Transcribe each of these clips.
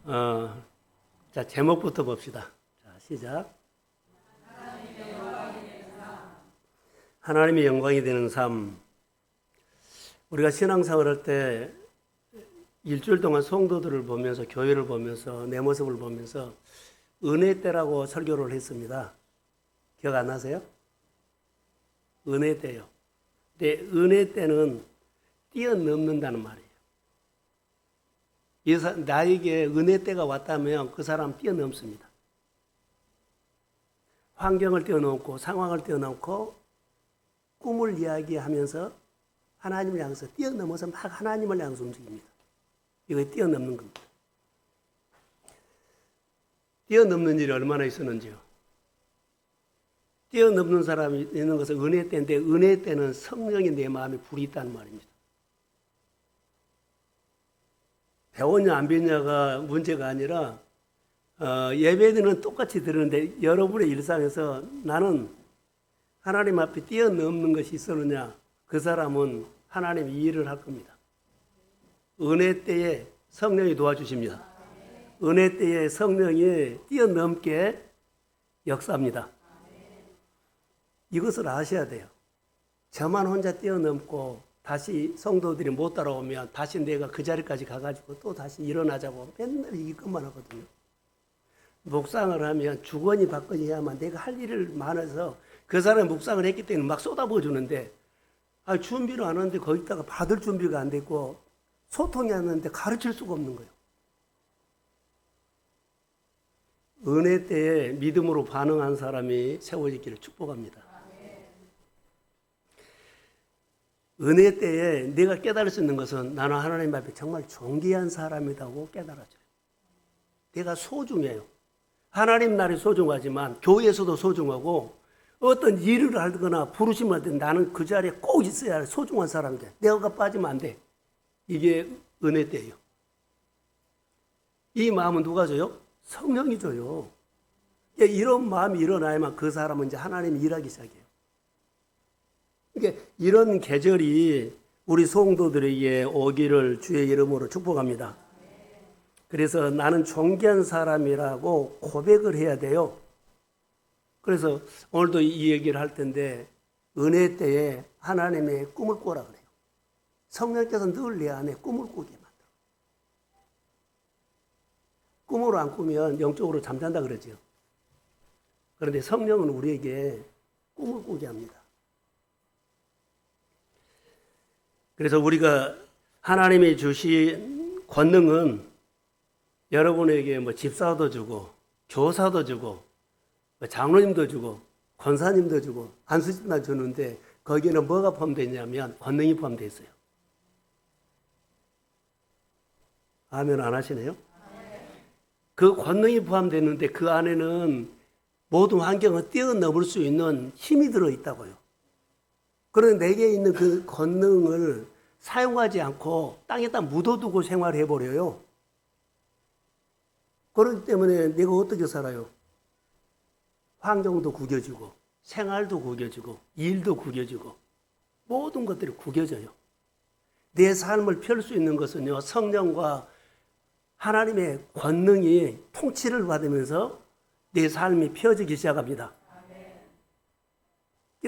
자, 제목부터 봅시다. 자, 시작. 하나님의 영광이 되는 삶. 우리가 신앙생활 할 때 일주일 동안 성도들을 보면서, 교회를 보면서, 내 모습을 보면서 은혜 때라고 설교를 했습니다. 기억 안 나세요? 은혜 때요. 근데 은혜 때는 뛰어넘는다는 말이에요. 나에게 은혜 때가 왔다면 그 사람 뛰어넘습니다. 환경을 뛰어넘고 상황을 뛰어넘고 꿈을 이야기하면서 하나님을 향해서 뛰어넘어서 막 하나님을 향해서 움직입니다. 이거 뛰어넘는 겁니다. 뛰어넘는 일이 얼마나 있었는지요. 뛰어넘는 사람이 있는 것은 은혜 때인데, 은혜 때는 성령이 내 마음에 불이 있다는 말입니다. 배웠냐 안 배웠냐가 문제가 아니라 예배는 똑같이 들으는데 여러분의 일상에서 나는 하나님 앞에 뛰어넘는 것이 있었느냐, 그 사람은 하나님 이 일을 할 겁니다. 은혜 때에 성령이 도와주십니다. 은혜 때에 성령이 뛰어넘게 역사합니다. 이것을 아셔야 돼요. 저만 혼자 뛰어넘고 다시 성도들이 못 따라오면 다시 내가 그 자리까지 가가지고 또 다시 일어나자고 맨날 이것만 하거든요. 묵상을 하면 주거니 받거니 해야만 내가 할 일을 많아서 그 사람이 묵상을 했기 때문에 막 쏟아부어 주는데, 준비를 안 하는데 거기다가 받을 준비가 안 됐고 소통이 안 하는데 가르칠 수가 없는 거예요. 은혜 때에 믿음으로 반응한 사람이 세워지기를 축복합니다. 은혜 때에 내가 깨달을 수 있는 것은 나는 하나님 앞에 정말 존귀한 사람이라고 깨달아져요. 내가 소중해요. 하나님 나라에 소중하지만 교회에서도 소중하고 어떤 일을 하거나 부르심을 할 때 나는 그 자리에 꼭 있어야 할 소중한 사람인데 내가 빠지면 안 돼. 이게 은혜 때예요. 이 마음은 누가 줘요? 성령이 줘요. 이런 마음이 일어나야만 그 사람은 이제 하나님이 일하기 시작해요. 그러니까 이런 계절이 우리 성도들에게 오기를 주의 이름으로 축복합니다. 그래서 나는 존귀한 사람이라고 고백을 해야 돼요. 그래서 오늘도 이 얘기를 할 텐데, 은혜 때에 하나님의 꿈을 꾸라 그래요. 성령께서 늘 내 안에 꿈을 꾸게 만들어. 꿈으로 안 꾸면 영적으로 잠잔다 그러죠. 그런데 성령은 우리에게 꿈을 꾸게 합니다. 그래서 우리가 하나님이 주신 권능은 여러분에게 집사도 주고 교사도 주고 장로님도 주고 권사님도 주고 안수집도 주는데 거기에는 뭐가 포함되어 있냐면 권능이 포함되어 있어요. 아멘 안 하시네요? 그 권능이 포함되어 있는데 그 안에는 모든 환경을 뛰어넘을 수 있는 힘이 들어있다고요. 그런데 내게 있는 그 권능을 사용하지 않고 땅에다 묻어두고 생활해버려요. 그렇기 때문에 내가 어떻게 살아요? 환경도 구겨지고 생활도 구겨지고 일도 구겨지고 모든 것들이 구겨져요. 내 삶을 펼 수 있는 것은요, 성령과 하나님의 권능이 통치를 받으면서 내 삶이 펴지기 시작합니다.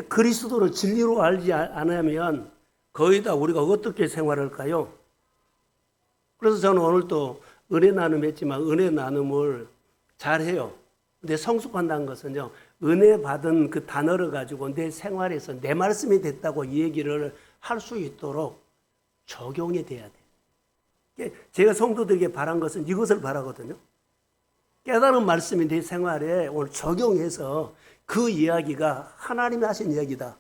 그리스도를 진리로 알지 않으면 거의 다 우리가 어떻게 생활할까요? 그래서 저는 오늘 또 은혜 나눔 했지만 은혜 나눔을 잘해요. 근데 성숙한다는 것은요, 은혜 받은 그 단어를 가지고 내 생활에서 내 말씀이 됐다고 이 얘기를 할 수 있도록 적용이 돼야 돼요. 제가 성도들에게 바란 것은 이것을 바라거든요. 깨달은 말씀이 내 생활에 오늘 적용해서 그 이야기가 하나님이 하신 이야기다.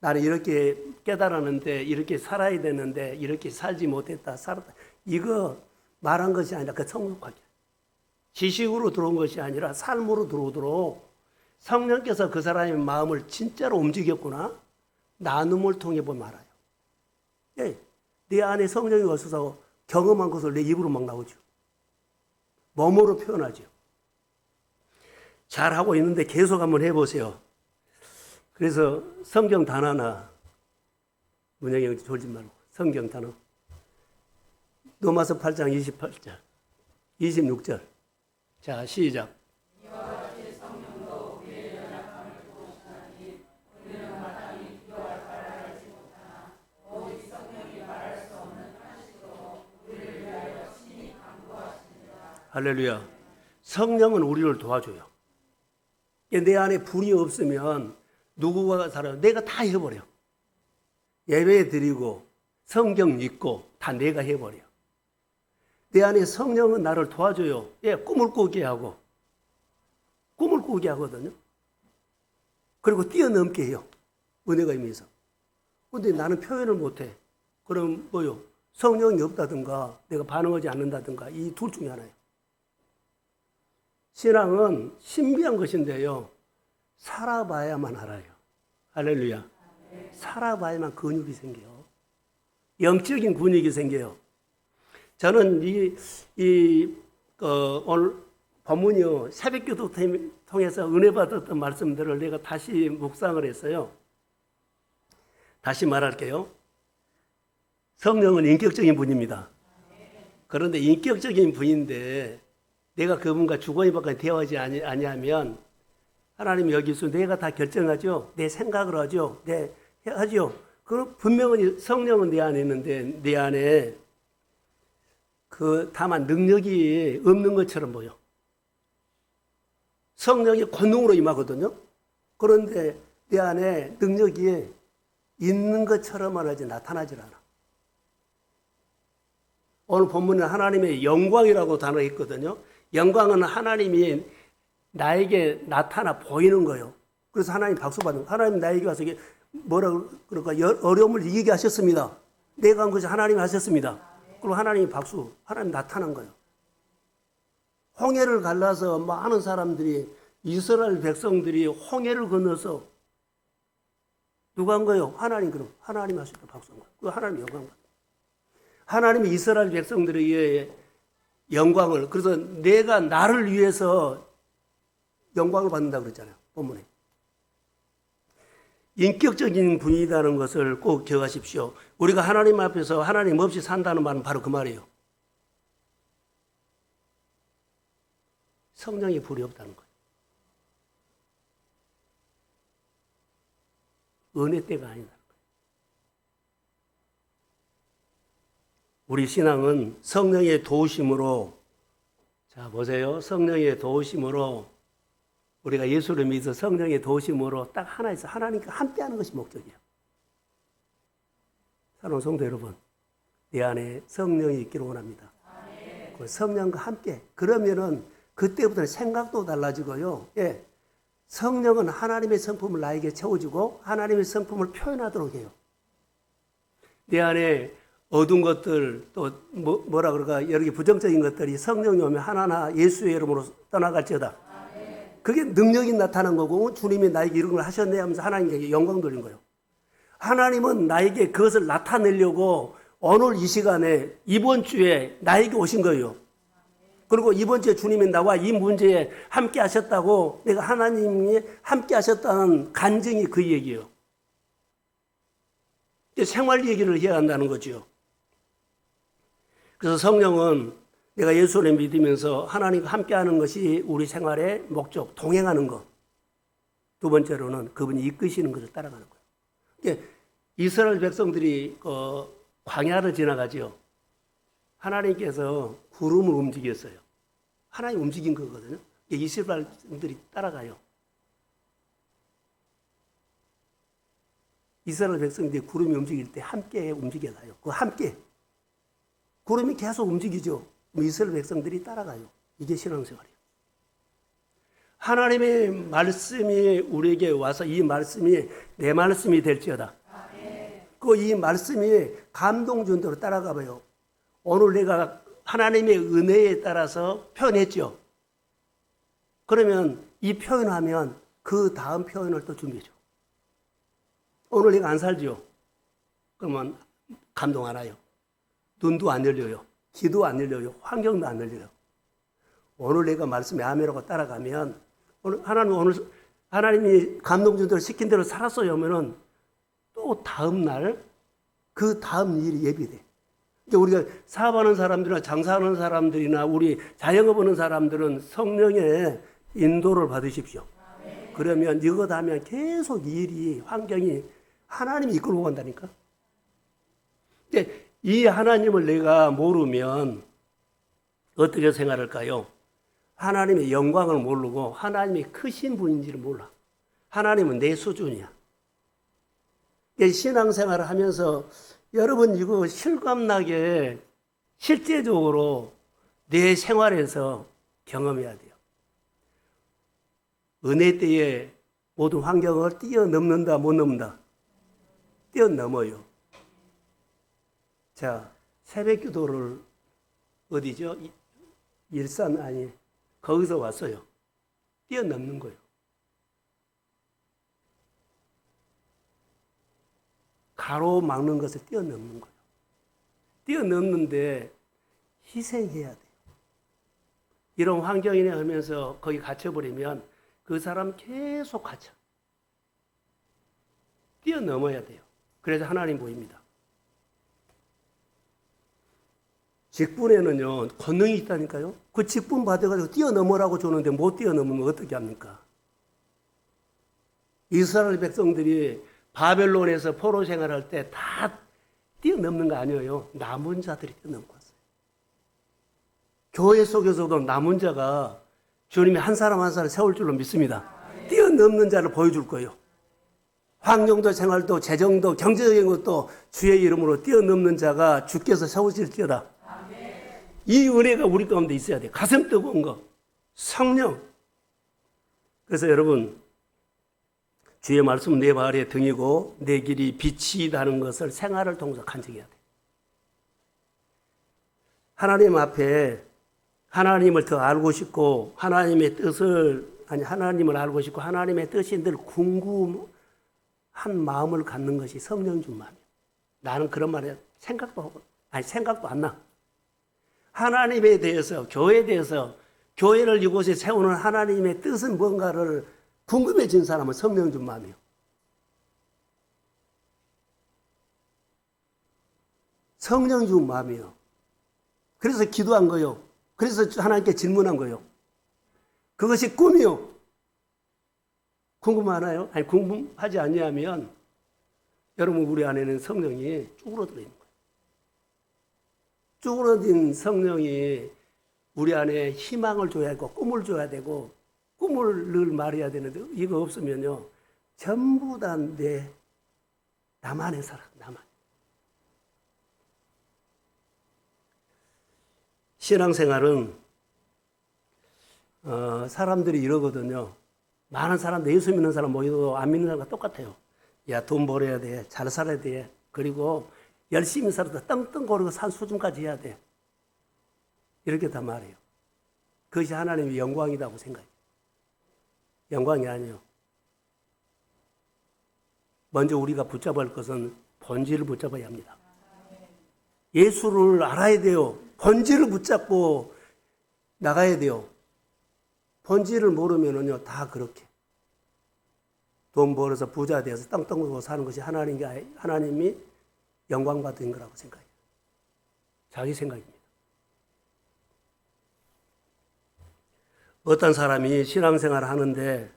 나는 이렇게 깨달았는데 이렇게 살아야 되는데 이렇게 살지 못했다. 살았다. 이거 말한 것이 아니라 그 성숙하게. 지식으로 들어온 것이 아니라 삶으로 들어오도록 성령께서 그 사람의 마음을 진짜로 움직였구나. 나눔을 통해 보면 알아요. 내 안에 성령이 없어서 경험한 것을 내 입으로 막 나오죠. 몸으로 표현하죠. 잘하고 있는데 계속 한번 해보세요. 그래서 성경 단어나, 문영이 형 졸지 말고 성경 단어. 로마서 8장 28절. 26절. 자, 시작. 할렐루야. 성령은 우리를 도와줘요. 내 안에 불이 없으면 누구가 살아요? 내가 다 해버려. 예배 드리고 성경 읽고 다 내가 해버려. 내 안에 성령은 나를 도와줘요. 예, 꿈을 꾸게 하고 꿈을 꾸게 하거든요. 그리고 뛰어넘게 해요. 은혜가 임해서. 근데 나는 표현을 못해. 그럼 뭐요? 성령이 없다든가 내가 반응하지 않는다든가 이 둘 중에 하나예요. 신앙은 신비한 것인데요. 살아봐야만 알아요. 할렐루야. 살아봐야만 근육이 생겨요. 영적인 근육이 생겨요. 저는 오늘 본문이요. 새벽기도 통해서 은혜 받았던 말씀들을 내가 다시 묵상을 했어요. 다시 말할게요. 성령은 인격적인 분입니다. 그런데 인격적인 분인데 내가 그분과 주거인밖에 대화하지 아니하면 하나님이 여기서 내가 다 결정하죠. 내 생각을 하죠. 하죠. 그럼 분명히 성령은 내 안에 있는데 내 안에 다만 능력이 없는 것처럼 보여. 성령이 권능으로 임하거든요. 그런데 내 안에 능력이 있는 것처럼만 하지 나타나질 않아. 오늘 본문에 하나님의 영광이라고 단어가 있거든요. 영광은 하나님이 나에게 나타나 보이는 거예요. 그래서 하나님 박수 받는 거예요. 하나님 나에게 와서 이게 뭐라 그럴까? 어려움을 이기게 하셨습니다. 내가 한 것이 하나님이 하셨습니다. 그리고 하나님이 박수, 하나님 나타난 거예요. 홍해를 갈라서 많은 사람들이 이스라엘 백성들이 홍해를 건너서 누가 한 거예요? 하나님. 그럼 하나님 하셨다 박수 한 거예요. 그 하나님 영광 받는 거예요. 하나님이 이스라엘 백성들에게 영광을, 그래서 내가 나를 위해서 영광을 받는다고 그랬잖아요. 본문에. 인격적인 분이라는 것을 꼭 기억하십시오. 우리가 하나님 앞에서 하나님 없이 산다는 말은 바로 그 말이에요. 성령이 불이 없다는 거예요. 은혜 때가 아니다. 우리 신앙은 성령의 도우심으로, 자 보세요. 성령의 도우심으로 우리가 예수를 믿어 성령의 도우심으로 딱 하나 있어. 하나님과 함께하는 것이 목적이에요. 사랑하는 성도 여러분, 내 안에 성령이 있기를 원합니다. 그 성령과 함께. 그러면은 그때부터는 생각도 달라지고요. 예, 성령은 하나님의 성품을 나에게 채워주고 하나님의 성품을 표현하도록 해요. 내 안에 어두운 것들 또 뭐라 그럴까 여러 개 부정적인 것들이 성령이 오면 하나하나 예수의 이름으로 떠나갈지어다. 그게 능력이 나타난 거고 주님이 나에게 이런 걸 하셨네 하면서 하나님께 영광 돌린 거예요. 하나님은 나에게 그것을 나타내려고 오늘 이 시간에 이번 주에 나에게 오신 거예요. 그리고 이번 주에 주님이 나와 이 문제에 함께 하셨다고 내가 하나님이 함께 하셨다는 간증이 그 얘기예요. 생활 얘기를 해야 한다는 거죠. 그래서 성령은 내가 예수를 믿으면서 하나님과 함께하는 것이 우리 생활의 목적, 동행하는 것. 두 번째로는 그분이 이끄시는 것을 따라가는 거예요. 이스라엘 백성들이 광야를 지나가죠. 하나님께서 구름을 움직였어요. 하나님 움직인 거거든요. 이스라엘들이 따라가요. 이스라엘 백성들이 구름이 움직일 때 함께 움직여가요. 그 함께. 구름이 계속 움직이죠. 이스라엘 백성들이 따라가요. 이게 신앙생활이에요. 하나님의 말씀이 우리에게 와서 이 말씀이 내 말씀이 될지어다. 그 이 말씀이 감동 준 대로 따라가 봐요. 오늘 내가 하나님의 은혜에 따라서 표현했죠. 그러면 이 표현하면 그 다음 표현을 또 준비해줘. 오늘 내가 안 살죠. 그러면 감동 안 와요. 눈도 안 열려요. 귀도 안 열려요. 환경도 안 열려요. 오늘 내가 말씀에 아멘하고 따라가면 오늘 하나님이 감동 준 대로 시킨 대로 살았어요 하면은 또 다음 날 그 다음 일이 예비돼. 이제 우리가 사업하는 사람들이나 장사하는 사람들이나 우리 자영업 하는 사람들은 성령의 인도를 받으십시오. 그러면 이것 하면 계속 일이, 환경이 하나님이 이끌고 간다니까. 이 하나님을 내가 모르면 어떻게 생활할까요? 하나님의 영광을 모르고 하나님이 크신 분인지를 몰라. 하나님은 내 수준이야. 신앙생활을 하면서 여러분 이거 실감나게 실제적으로 내 생활에서 경험해야 돼요. 은혜 때에 모든 환경을 뛰어넘는다, 못 넘는다? 뛰어넘어요. 자, 새벽 기도를 어디죠? 일산 아니 거기서 왔어요. 뛰어넘는 거예요. 가로막는 것을 뛰어넘는 거예요. 뛰어넘는데 희생해야 돼요. 이런 환경이네 하면서 거기 갇혀버리면 그 사람 계속 갇혀. 뛰어넘어야 돼요. 그래서 하나님 보입니다. 직분에는요, 권능이 있다니까요. 그 직분 받아가지고 뛰어넘으라고 주는데 못 뛰어넘으면 어떻게 합니까? 이스라엘 백성들이 바벨론에서 포로 생활할 때 다 뛰어넘는 거 아니에요. 남은 자들이 뛰어넘고 왔어요. 교회 속에서도 남은 자가 주님이 한 사람 한 사람 세울 줄로 믿습니다. 뛰어넘는 자를 보여줄 거예요. 환경도 생활도 재정도 경제적인 것도 주의 이름으로 뛰어넘는 자가 주께서 세우실지어다. 이 은혜가 우리 가운데 있어야 돼요. 가슴 뜨거운 거. 성령. 그래서 여러분, 주의 말씀은 내 발의 등이고 내 길이 빛이라는 것을 생활을 통해서 간직해야 돼요. 하나님 앞에 하나님을 더 알고 싶고 하나님의 뜻을 하나님을 알고 싶고 하나님의 뜻이 늘 궁금한 마음을 갖는 것이 성령 준 마음이에요. 나는 그런 말에 생각도 안 나. 하나님에 대해서 교회에 대해서 교회를 이곳에 세우는 하나님의 뜻은 뭔가를 궁금해진 사람은 성령 준 마음이에요. 성령 준 마음이에요. 그래서 기도한 거예요. 그래서 하나님께 질문한 거예요. 그것이 꿈이요. 궁금하나요? 아니, 궁금하지 아니하면 여러분 우리 안에는 성령이 쭈그러들어 있는 거예요. 쭈그러진 성령이 우리 안에 희망을 줘야 되고 꿈을 줘야 되고 꿈을 늘 말해야 되는데 이거 없으면요. 전부 다 나만의 사람, 나만. 신앙생활은 사람들이 이러거든요. 많은 사람들, 예수 믿는 사람 모여도 안 믿는 사람과 똑같아요. 야, 돈 벌어야 돼. 잘 살아야 돼. 그리고 열심히 살아도 떵떵거리고 산 수준까지 해야 돼. 이렇게 다 말해요. 그것이 하나님의 영광이라고 생각해요. 영광이 아니에요. 먼저 우리가 붙잡을 것은 본질을 붙잡아야 합니다. 예수를 알아야 돼요. 본질을 붙잡고 나가야 돼요. 본질을 모르면은요, 다 그렇게. 돈 벌어서 부자 되어서 땅땅 사는 것이 하나님이 영광 받은 거라고 생각해요. 자기 생각입니다. 어떤 사람이 신앙생활을 하는데,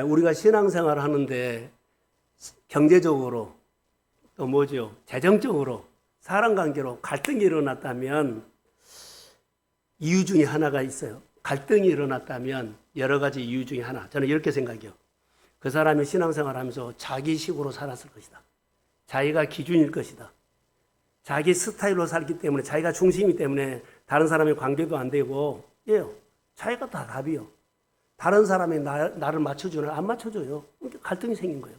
우리가 신앙생활을 하는데, 경제적으로, 또 뭐죠? 재정적으로, 사람 관계로 갈등이 일어났다면, 이유 중에 하나가 있어요. 갈등이 일어났다면, 여러 가지 이유 중에 하나. 저는 이렇게 생각해요. 그 사람이 신앙생활을 하면서 자기식으로 살았을 것이다. 자기가 기준일 것이다. 자기 스타일로 살기 때문에, 자기가 중심이기 때문에, 다른 사람의 관계도 안 되고, 예요. 자기가 다 답이요. 다른 사람이 나를 맞춰주나 안 맞춰줘요. 그러니까 갈등이 생긴 거예요.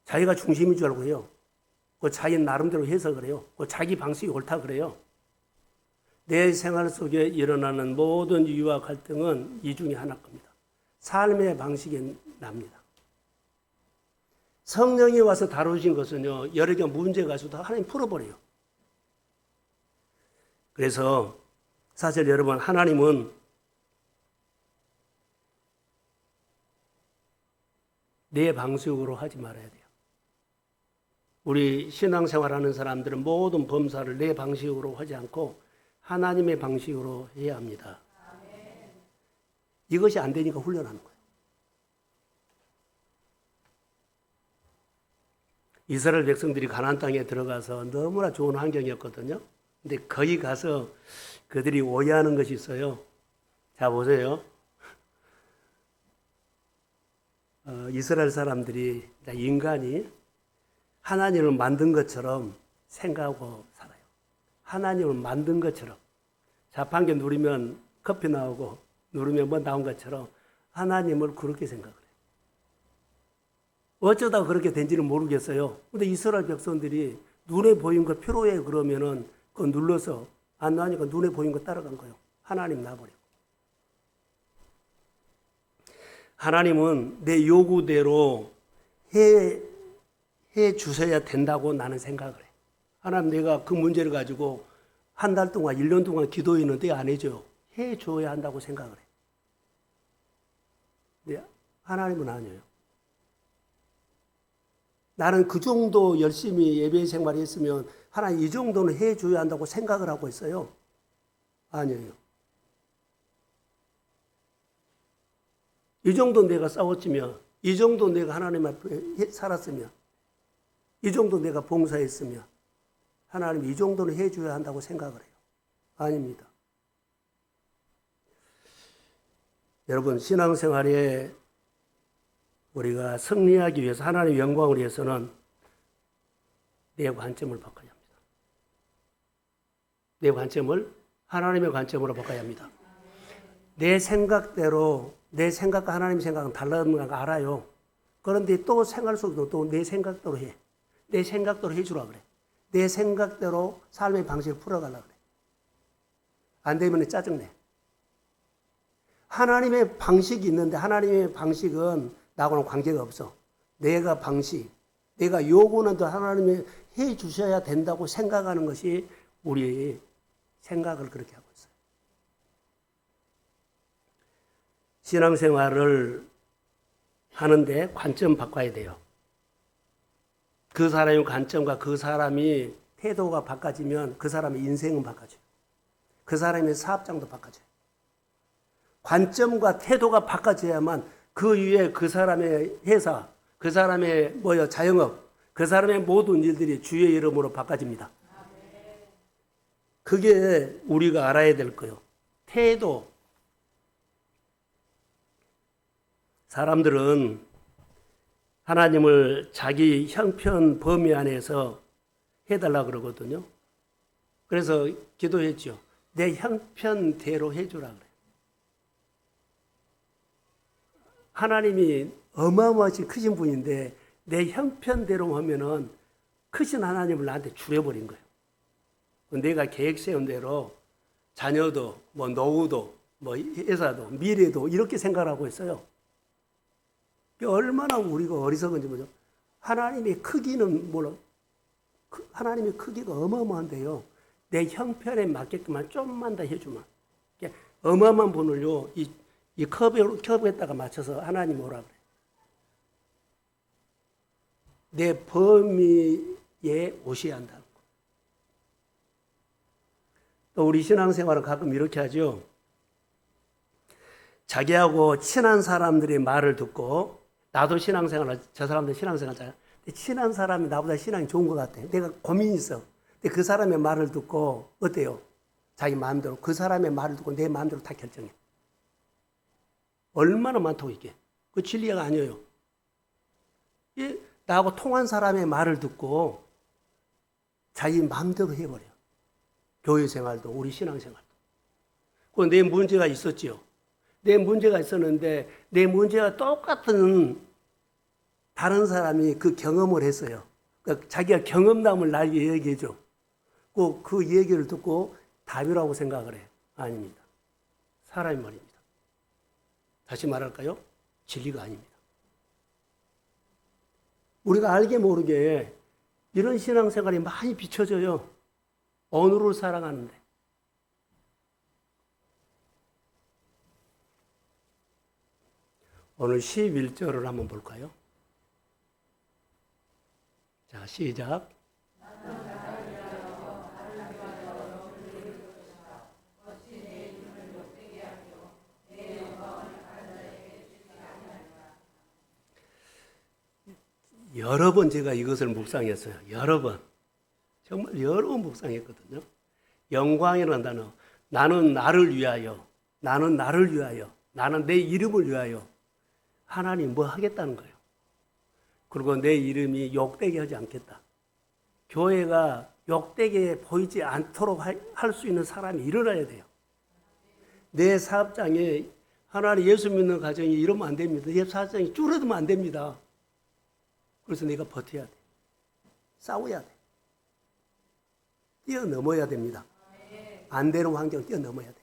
자기가 중심인 줄 알고 해요. 그 자기 나름대로 해석을 해요. 그 자기 방식이 옳다 그래요. 내 생활 속에 일어나는 모든 이유와 갈등은 이 중에 하나일 겁니다. 삶의 방식이 납니다. 성령이 와서 다루신 것은요, 여러 개 문제가 있어도 하나님 풀어버려요. 그래서 사실 여러분, 하나님은 내 방식으로 하지 말아야 돼요. 우리 신앙생활하는 사람들은 모든 범사를 내 방식으로 하지 않고 하나님의 방식으로 해야 합니다. 이것이 안 되니까 훈련하는 거예요. 이스라엘 백성들이 가나안 땅에 들어가서 너무나 좋은 환경이었거든요. 근데 거기 가서 그들이 오해하는 것이 있어요. 자, 보세요. 이스라엘 사람들이, 인간이 하나님을 만든 것처럼 생각하고 살아요. 하나님을 만든 것처럼. 자판기 누르면 커피 나오고 누르면 뭐 나온 것처럼 하나님을 그렇게 생각을 해요. 어쩌다 그렇게 된지는 모르겠어요. 근데 이스라엘 백성들이 눈에 보인 거 필요해 그러면은 그거 눌러서 안 나오니까 눈에 보인 거 따라간 거예요. 하나님 놔버리고. 하나님은 내 요구대로 해 주셔야 된다고 나는 생각을 해. 하나님 내가 그 문제를 가지고 한 달 동안, 1년 동안 기도했는데 안 해줘요. 해 줘야 한다고 생각을 해. 근데 하나님은 아니에요. 나는 그 정도 열심히 예배 생활을 했으면 하나님 이 정도는 해 줘야 한다고 생각을 하고 있어요. 아니에요. 이 정도 내가 싸웠으면, 이 정도 내가 하나님 앞에 살았으면, 이 정도 내가 봉사했으면 하나님 이 정도는 해줘야 한다고 생각을 해요. 아닙니다. 여러분, 신앙생활에 우리가 승리하기 위해서 하나님의 영광을 위해서는 내 관점을 바꿔야 합니다. 내 관점을 하나님의 관점으로 바꿔야 합니다. 내 생각대로, 내 생각과 하나님의 생각은 달라는 걸 알아요. 그런데 또 생활 속에도 또 내 생각대로 해. 내 생각대로 해주라 그래. 내 생각대로 삶의 방식을 풀어가려고 그래. 안 되면 짜증내. 하나님의 방식이 있는데 하나님의 방식은 나하고는 관계가 없어. 내가 방식, 내가 요구는 또 하나님이 해 주셔야 된다고 생각하는 것이 우리 생각을 그렇게 하고 있어요. 신앙생활을 하는데 관점 바꿔야 돼요. 그 사람의 관점과 그 사람이 태도가 바꿔지면 그 사람의 인생은 바꿔져요. 그 사람의 사업장도 바꿔져요. 관점과 태도가 바꿔져야만 그 위에 그 사람의 회사, 그 사람의 자영업, 그 사람의 모든 일들이 주의 이름으로 바꿔집니다. 그게 우리가 알아야 될 거예요. 태도. 사람들은 하나님을 자기 형편 범위 안에서 해달라고 그러거든요. 그래서 기도했죠. 내 형편대로 해주라 그래요. 하나님이 어마어마하신 크신 분인데 내 형편대로 하면은 크신 하나님을 나한테 주려버린 거예요. 내가 계획 세운 대로 자녀도, 노후도, 회사도, 미래도 이렇게 생각하고 있어요. 얼마나 우리가 어리석은지 뭐죠. 하나님의 크기는 하나님의 크기가 어마어마한데요. 내 형편에 맞게끔만 좀만 더 해주면. 어마어마한 분을요, 이 컵에다가 맞춰서 하나님 오라 그래. 내 범위에 오셔야 한다는 거. 또 우리 신앙생활은 가끔 이렇게 하죠. 자기하고 친한 사람들의 말을 듣고 나도 신앙생활, 저 사람들 신앙생활 잘. 친한 사람이 나보다 신앙이 좋은 것 같아. 내가 고민이 있어. 근데 그 사람의 말을 듣고 어때요? 자기 마음대로 그 사람의 말을 듣고 내 마음대로 다 결정해. 얼마나 많다고 이게. 그 진리가 아니에요. 나하고 통한 사람의 말을 듣고 자기 마음대로 해버려. 교회 생활도 우리 신앙생활도. 그 내 문제가 있었지요. 내 문제가 있었는데 내 문제가 똑같은 다른 사람이 그 경험을 했어요. 그러니까 자기가 경험담을 나에게 얘기해줘. 그 얘기를 듣고 답이라고 생각을 해. 아닙니다. 사람의 말입니다. 다시 말할까요? 진리가 아닙니다. 우리가 알게 모르게 이런 신앙생활이 많이 비춰져요. 오늘을 살아가는데. 오늘 11절을 한번 볼까요? 자, 자, 시작. 여러 번 제가 이것을 묵상했어요. 여러 번. 정말 여러 번 묵상했거든요. 영광이라는 단어. 나는 나를 위하여, 나는 나를 위하여, 나는 내 이름을 위하여 하나님 뭐 하겠다는 거예요. 그리고 내 이름이 욕되게 하지 않겠다. 교회가 욕되게 보이지 않도록 할 수 있는 사람이 일어나야 돼요. 내 사업장에 하나님 예수 믿는 가정이 이러면 안 됩니다. 내 사업장이 줄어들면 안 됩니다. 그래서 내가 버텨야 돼. 싸워야 돼. 뛰어넘어야 됩니다. 안 되는 환경을 뛰어넘어야 돼.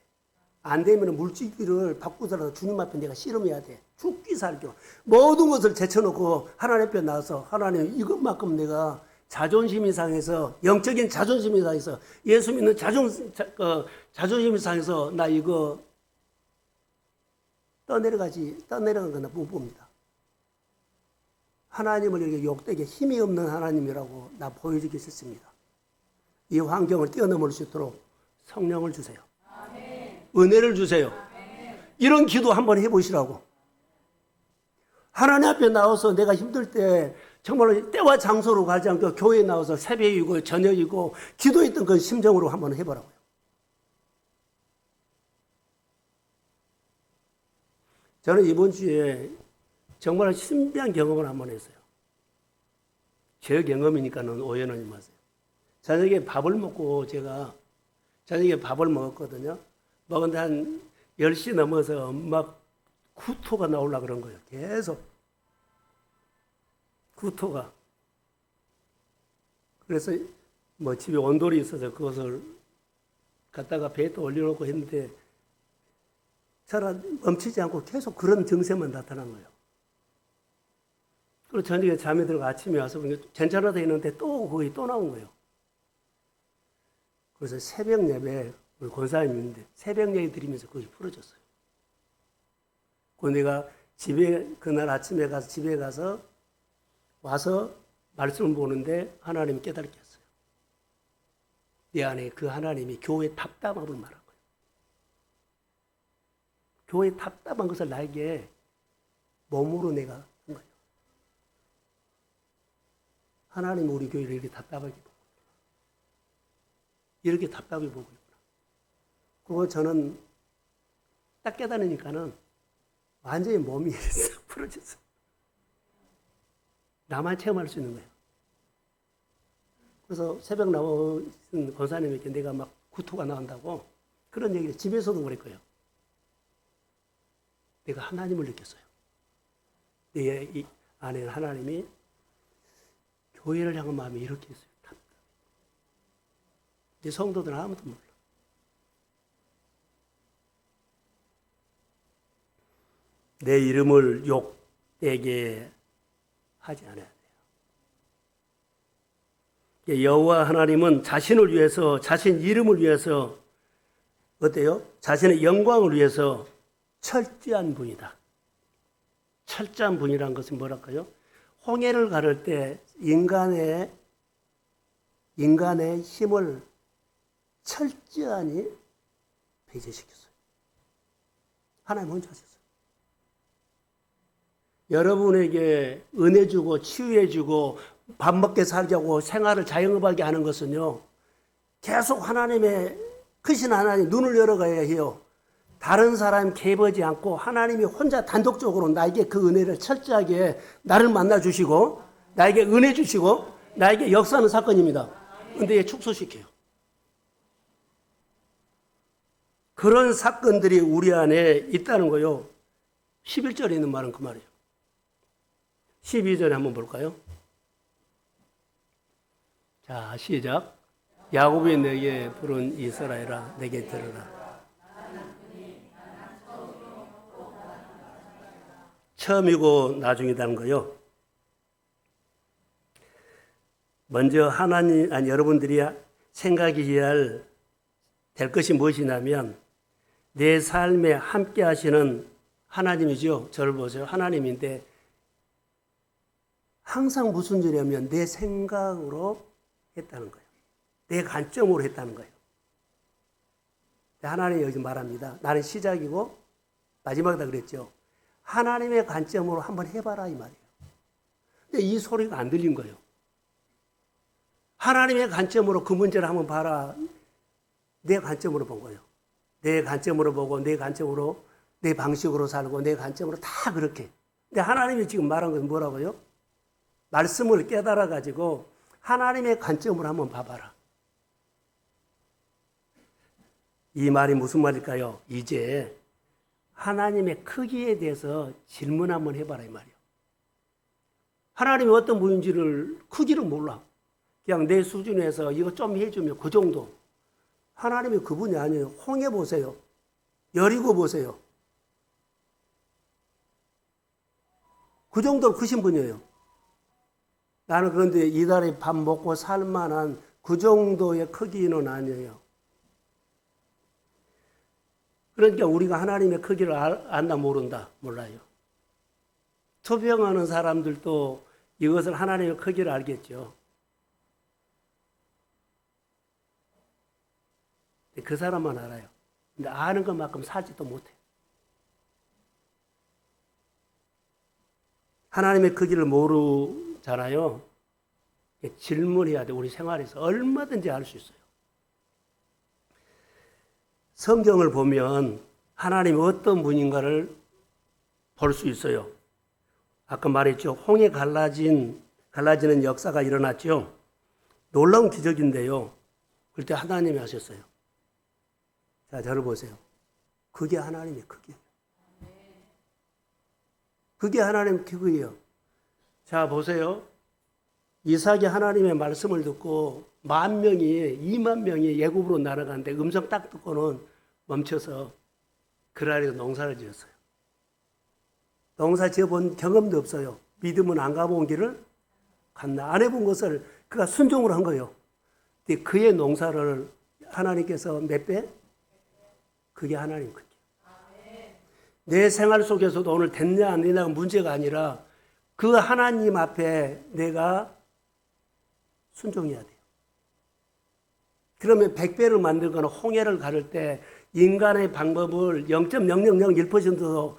안 되면 물질기를 바꾸더라도 주님 앞에 내가 씨름해야 돼. 죽기 살기로. 모든 것을 제쳐놓고 하나님 앞에 나와서 하나님 이것만큼 내가 자존심이 상해서 영적인 자존심이 상해서 예수 믿는 자존심이 상해서 나 이거 떠내려간 거나 못 봅니다. 하나님을 이렇게 욕되게 힘이 없는 하나님이라고 나 보여주기 싫습니다. 이 환경을 뛰어넘을 수 있도록 성령을 주세요. 아멘. 은혜를 주세요. 아멘. 이런 기도 한번 해보시라고. 하나님 앞에 나와서 내가 힘들 때 정말 때와 장소로 가지 않고 교회에 나와서 새벽이고 저녁이고 기도했던 그 심정으로 한번 해보라고요. 저는 이번 주에 정말 신비한 경험을 한번 했어요. 제 경험이니까는 오해는 마세요. 저녁에 밥을 먹고 제가 저녁에 밥을 먹었거든요. 먹은데 한 10시 넘어서 막 구토가 나오려고 그런 거예요. 계속. 구토가. 그래서 뭐 집에 온돌이 있어서 그것을 갖다가 배에 또 올려놓고 했는데 잘 멈추지 않고 계속 그런 증세만 나타난 거예요. 그리고 저녁에 잠에 들어가 아침에 와서 보니까 괜찮아져 있는데 또 거기 또 나온 거예요. 그래서 새벽 예배, 우리 권사님이 있는데 새벽 예배 드리면서 그것이 풀어졌어요. 그 내가 그날 아침에 가서 집에 가서 와서 말씀을 보는데 하나님이 깨닫게 했어요. 내 안에 그 하나님이 교회의 답답함을 말한 거예요. 교회의 답답한 것을 나에게 몸으로 내가 한 거예요. 하나님이 우리 교회를 이렇게 답답하게 보고 이렇게 답답하게 보고 있구나. 그거 저는 딱 깨달으니까는 완전히 몸이 싹 풀어졌어요. 나만 체험할 수 있는 거예요. 그래서 새벽 나오신 권사님에게 내가 막 구토가 나온다고 그런 얘기를 집에서도 그랬고요. 내가 하나님을 느꼈어요. 내 이 안에 하나님이 교회를 향한 마음이 이렇게 있어요. 내 성도들은 아무도 몰라. 내 이름을 욕되게 하지 않아야 돼요. 여호와 하나님은 자신을 위해서, 자신 이름을 위해서 어때요? 자신의 영광을 위해서 철저한 분이다. 철저한 분이란 것은 뭐랄까요? 홍해를 가를 때 인간의 힘을 철저하니 배제시켰어요. 하나님 혼자 하셨어요. 여러분에게 은혜 주고 치유해 주고 밥 먹게 살게 하고 생활을 자영업하게 하는 것은요. 계속 하나님의 크신 하나님 눈을 열어가야 해요. 다른 사람 개입하지 않고 하나님이 혼자 단독적으로 나에게 그 은혜를 철저하게 나를 만나 주시고 나에게 은혜 주시고 나에게 역사하는 사건입니다. 근데 축소시켜요. 그런 사건들이 우리 안에 있다는 거요. 11절에 있는 말은 그 말이에요. 12절에 한번 볼까요? 자, 시작. 야곱이 내게 부른 이스라엘아, 내게 들으라. 처음이고 나중이라는 거요. 먼저 여러분들이 생각해야 될 것이 무엇이냐면 내 삶에 함께 하시는 하나님이죠. 저를 보세요. 하나님인데 항상 무슨 일이냐면 내 생각으로 했다는 거예요. 내 관점으로 했다는 거예요. 하나님이 여기 말합니다. 나는 시작이고 마지막이다 그랬죠. 하나님의 관점으로 한번 해봐라 이 말이에요. 근데 이 소리가 안 들린 거예요. 하나님의 관점으로 그 문제를 한번 봐라. 내 관점으로 본 거예요. 내 관점으로 보고 내 관점으로 내 방식으로 살고 내 관점으로 다 그렇게. 근데 하나님이 지금 말한 것은 뭐라고요? 말씀을 깨달아 가지고 하나님의 관점으로 한번 봐봐라. 이 말이 무슨 말일까요? 이제 하나님의 크기에 대해서 질문 한번 해봐라 이 말이에요. 하나님이 어떤 분인지를 크기를 몰라. 그냥 내 수준에서 이거 좀 해주면 그 정도. 하나님이 그분이 아니에요. 홍해 보세요. 여리고 보세요. 그 정도로 크신 분이에요. 나는 그런데 이달에 밥 먹고 살 만한 그 정도의 크기는 아니에요. 그러니까 우리가 하나님의 크기를 안다 모른다 몰라요. 투병하는 사람들도 이것을 하나님의 크기를 알겠죠. 그 사람만 알아요. 근데 아는 것만큼 살지도 못해. 하나님의 크기를 모르잖아요. 질문해야 돼. 우리 생활에서 얼마든지 알 수 있어요. 성경을 보면 하나님이 어떤 분인가를 볼 수 있어요. 아까 말했죠. 홍해 갈라지는 역사가 일어났죠. 놀라운 기적인데요. 그때 하나님이 하셨어요. 자, 저를 보세요. 그게 하나님의 크기예요. 그게 하나님의 크기예요. 자, 보세요. 이삭이 하나님의 말씀을 듣고 2만 명이 애굽으로 날아가는데 음성 딱 듣고는 멈춰서 그라리에서 농사를 지었어요. 농사 지어본 경험도 없어요. 믿음은 안 가본 길을 갔나. 안 해본 것을 그가 순종으로 한 거예요. 근데 그의 농사를 하나님께서 몇 배? 그게 하나님 크기. 내 생활 속에서도 오늘 됐냐 안 되냐가 문제가 아니라 그 하나님 앞에 내가 순종해야 돼요. 그러면 100배를 만들거나 홍해를 가를 때 인간의 방법을 0.0001%도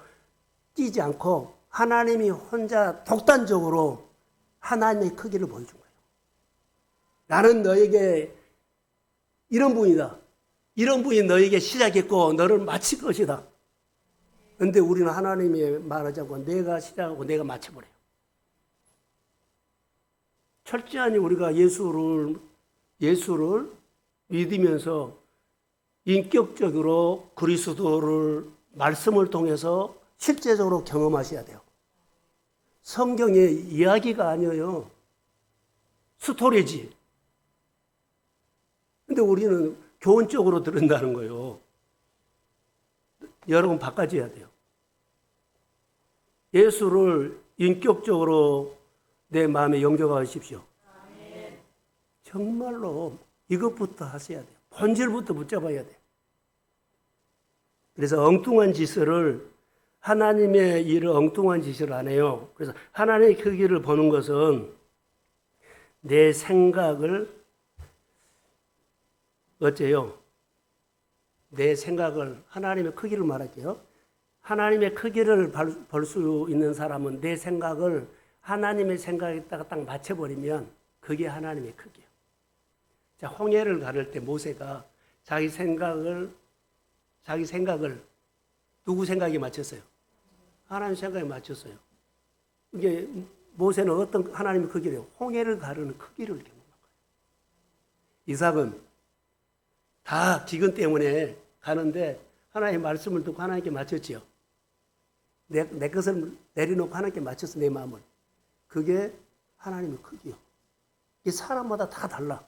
뛰지 않고 하나님이 혼자 독단적으로 하나님의 크기를 보여준 거예요. 나는 너에게 이런 분이다. 이런 분이 너에게 시작했고 너를 마칠 것이다. 그런데 우리는 하나님이 말하지 않고 내가 시작하고 내가 마쳐버려요. 철저히 우리가 예수를 믿으면서 인격적으로 그리스도를 말씀을 통해서 실제적으로 경험하셔야 돼요. 성경의 이야기가 아니에요. 스토리지. 근데 우리는 교훈적으로 들은다는 거예요. 여러분 바꿔줘야 돼요. 예수를 인격적으로 내 마음에 영접하십시오. 정말로 이것부터 하셔야 돼요. 본질부터 붙잡아야 돼요. 그래서 엉뚱한 짓을 하나님의 일을 엉뚱한 짓을 안 해요. 그래서 하나님의 크기를 보는 것은 내 생각을 어째요? 내 생각을 하나님의 크기를 말할게요. 하나님의 크기를 볼 수 있는 사람은 내 생각을 하나님의 생각에다가 딱 맞춰버리면 그게 하나님의 크기예요. 자, 홍해를 가를 때 모세가 자기 생각을 누구 생각에 맞췄어요? 하나님 생각에 맞췄어요. 이게 모세는 어떤 하나님의 크기래요? 홍해를 가르는 크기를 경험한 거예요. 이삭은 다 기근 때문에 가는데 하나님의 말씀을 듣고 하나님께 맞췄지요. 내 것을 내려놓고 하나님께 맞췄어, 내 마음을. 그게 하나님의 크기요. 이게 사람마다 다 달라.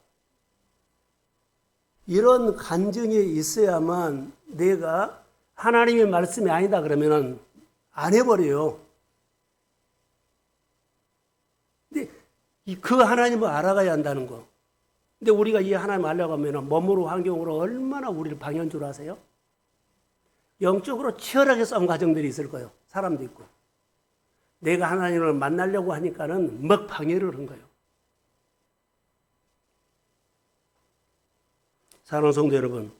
이런 간증이 있어야만 내가 하나님의 말씀이 아니다 그러면 안 해버려요. 근데 그 하나님을 알아가야 한다는 거. 근데 우리가 이 하나님을 알려고 하면 몸으로 환경으로 얼마나 우리를 방해한 줄 아세요? 영적으로 치열하게 싸운 가정들이 있을 거예요. 사람도 있고. 내가 하나님을 만나려고 하니까는 막 방해를 한 거예요. 사랑하는 성도 여러분,